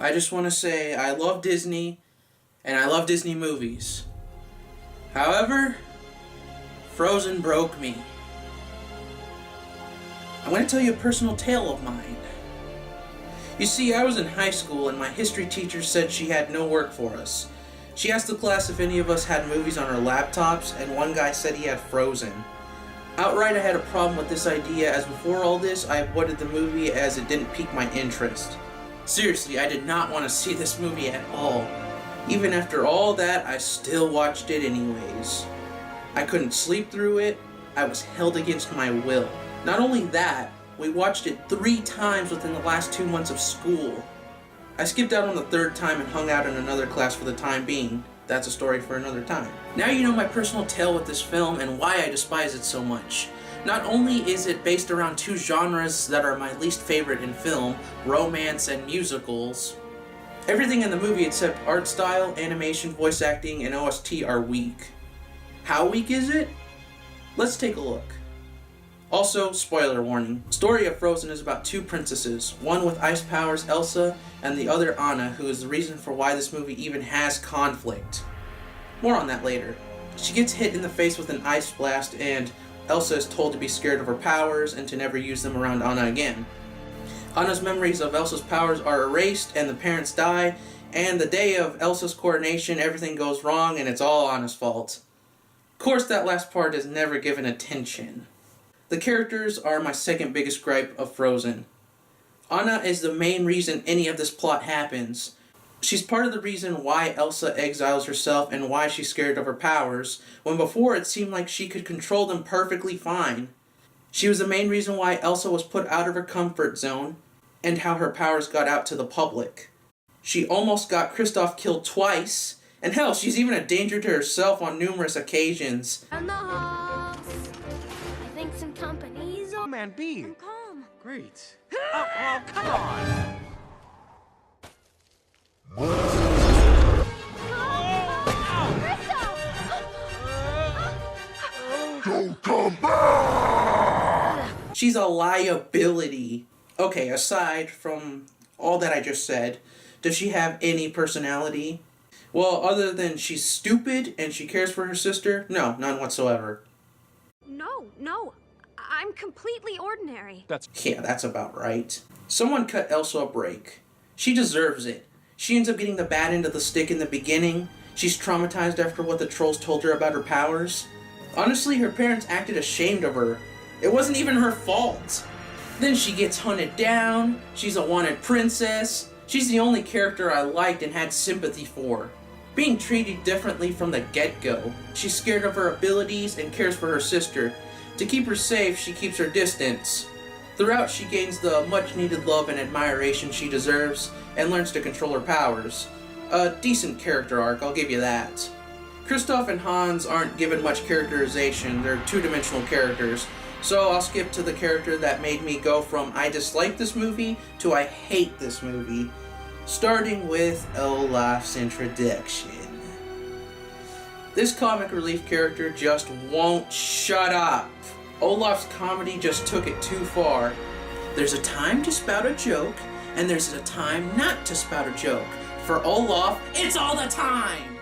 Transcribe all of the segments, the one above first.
I just want to say I love Disney, and I love Disney movies. However, Frozen broke me. I'm going to tell you a personal tale of mine. You see, I was in high school and my history teacher said she had no work for us. She asked the class if any of us had movies on our laptops, and one guy said he had Frozen. Outright, I had a problem with this idea, as before all this, I avoided the movie as it didn't pique my interest. Seriously, I did not want to see this movie at all. Even after all that, I still watched it anyways. I couldn't sleep through it. I was held against my will. Not only that, we watched it 3 times within the last 2 months of school. I skipped out on the 3rd time and hung out in another class for the time being. That's a story for another time. Now you know my personal tale with this film and why I despise it so much. Not only is it based around 2 genres that are my least favorite in film, romance and musicals, everything in the movie except art style, animation, voice acting, and OST are weak. How weak is it? Let's take a look. Also, spoiler warning. Story of Frozen is about 2 princesses, one with ice powers, Elsa, and the other Anna, who is the reason for why this movie even has conflict. More on that later. She gets hit in the face with an ice blast, and Elsa is told to be scared of her powers and to never use them around Anna again. Anna's memories of Elsa's powers are erased, and the parents die, and the day of Elsa's coronation, everything goes wrong, and it's all Anna's fault. Of course, that last part is never given attention. The characters are my second biggest gripe of Frozen. Anna is the main reason any of this plot happens. She's part of the reason why Elsa exiles herself and why she's scared of her powers, when before it seemed like she could control them perfectly fine. She was the main reason why Elsa was put out of her comfort zone, and how her powers got out to the public. She almost got Kristoff killed twice, and hell, she's even a danger to herself on numerous occasions. And the Hawks. I think some companies. Oh, man, B. I'm calm. Great. Oh, come on. Kristoff! Don't come back! She's a liability. Okay, aside from all that I just said, does she have any personality? Well, other than she's stupid and she cares for her sister, no, none whatsoever. No. I'm completely ordinary. Yeah, that's about right. Someone cut Elsa a break. She deserves it. She ends up getting the bad end of the stick in the beginning. She's traumatized after what the trolls told her about her powers. Honestly, her parents acted ashamed of her. It wasn't even her fault. Then she gets hunted down. She's a wanted princess. She's the only character I liked and had sympathy for. Being treated differently from the get-go. She's scared of her abilities and cares for her sister. To keep her safe, she keeps her distance. Throughout, she gains the much-needed love and admiration she deserves, and learns to control her powers. A decent character arc, I'll give you that. Kristoff and Hans aren't given much characterization, they're 2-dimensional characters, so I'll skip to the character that made me go from I dislike this movie to I hate this movie, starting with Olaf's introduction. This comic relief character just won't shut up. Olaf's comedy just took it too far. There's a time to spout a joke, and there's a time not to spout a joke. For Olaf, it's all the time!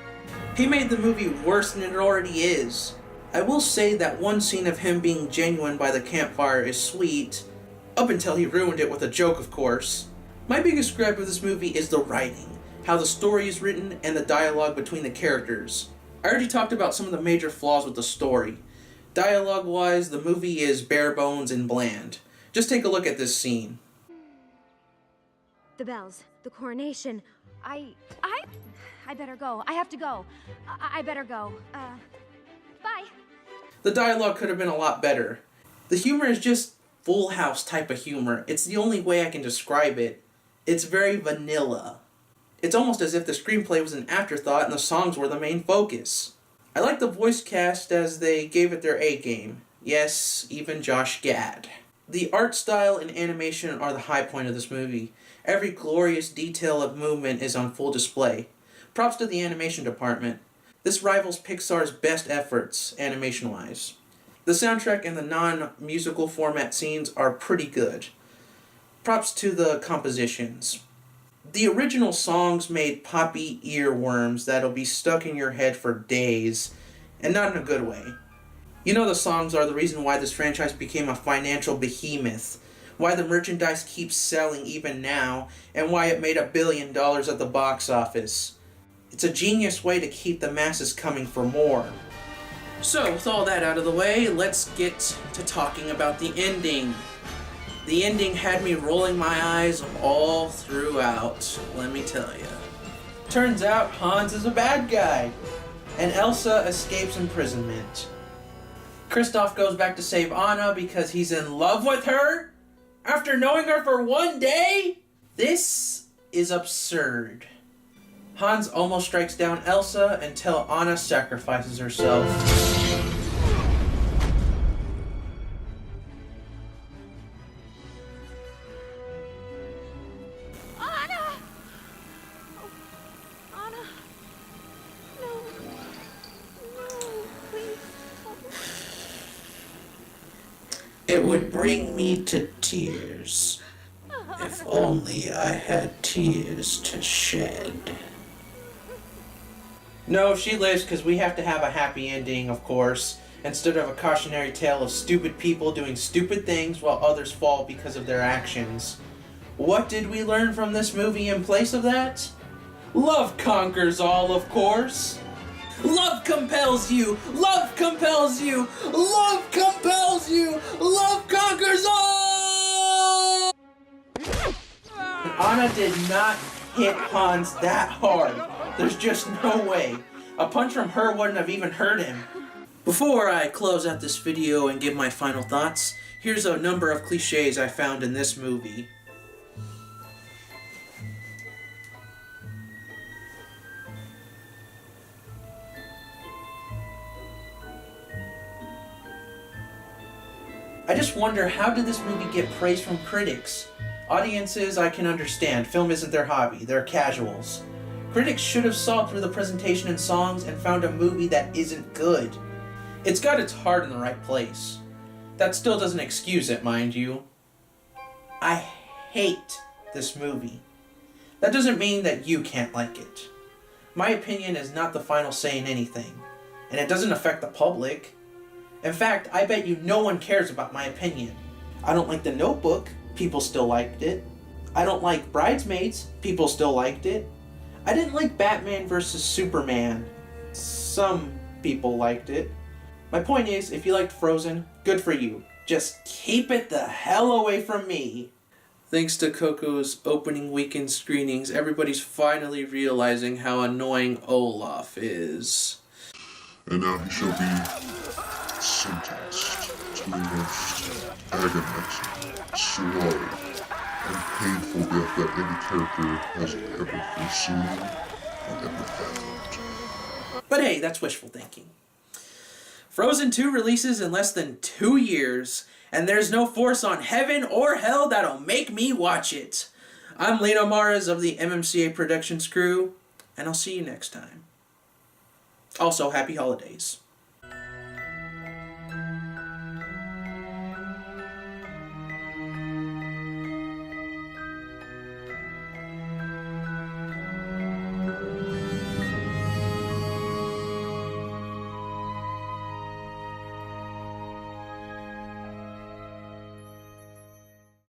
He made the movie worse than it already is. I will say that one scene of him being genuine by the campfire is sweet, up until he ruined it with a joke, of course. My biggest gripe with this movie is the writing, how the story is written, and the dialogue between the characters. I already talked about some of the major flaws with the story. Dialogue-wise, the movie is bare bones and bland. Just take a look at this scene. The bells, the coronation. I better go. I have to go. I better go. Bye. The dialogue could have been a lot better. The humor is just Full House type of humor. It's the only way I can describe it. It's very vanilla. It's almost as if the screenplay was an afterthought and the songs were the main focus. I like the voice cast as they gave it their A-game. Yes, even Josh Gad. The art style and animation are the high point of this movie. Every glorious detail of movement is on full display. Props to the animation department. This rivals Pixar's best efforts, animation-wise. The soundtrack and the non-musical format scenes are pretty good. Props to the compositions. The original songs made poppy earworms that'll be stuck in your head for days, and not in a good way. You know, the songs are the reason why this franchise became a financial behemoth, why the merchandise keeps selling even now, and why it made $1 billion at the box office. It's a genius way to keep the masses coming for more. So, with all that out of the way, let's get to talking about the ending. The ending had me rolling my eyes all throughout, let me tell you. Turns out Hans is a bad guy, and Elsa escapes imprisonment. Kristoff goes back to save Anna because he's in love with her? After knowing her for 1 day? This is absurd. Hans almost strikes down Elsa until Anna sacrifices herself. Anna! Oh, Anna. No. No, please. It would bring me to tears. If only I had tears to shed. No, she lives because we have to have a happy ending, of course, instead of a cautionary tale of stupid people doing stupid things while others fall because of their actions. What did we learn from this movie in place of that? Love conquers all, of course. Love compels you! Love compels you! Love compels you! Love conquers all! Anna did not hit Hans that hard. There's just no way. A punch from her wouldn't have even hurt him. Before I close out this video and give my final thoughts, here's a number of cliches I found in this movie. I just wonder, how did this movie get praise from critics? Audiences, I can understand. Film isn't their hobby. They're casuals. Critics should have saw through the presentation and songs and found a movie that isn't good. It's got its heart in the right place. That still doesn't excuse it, mind you. I hate this movie. That doesn't mean that you can't like it. My opinion is not the final say in anything, and it doesn't affect the public. In fact, I bet you no one cares about my opinion. I don't like The Notebook. People still liked it. I don't like Bridesmaids. People still liked it. I didn't like Batman vs. Superman. Some people liked it. My point is, if you liked Frozen, good for you. Just keep it the hell away from me. Thanks to Coco's opening weekend screenings, everybody's finally realizing how annoying Olaf is. And now he shall be sentenced to the most agonizing, slow, and painful death that any character has ever foreseen or ever fathomed. But hey, that's wishful thinking. Frozen 2 releases in less than 2 years, and there's no force on heaven or hell that'll make me watch it. I'm Lino Maras of the MMCA Productions crew, and I'll see you next time. Also, happy holidays.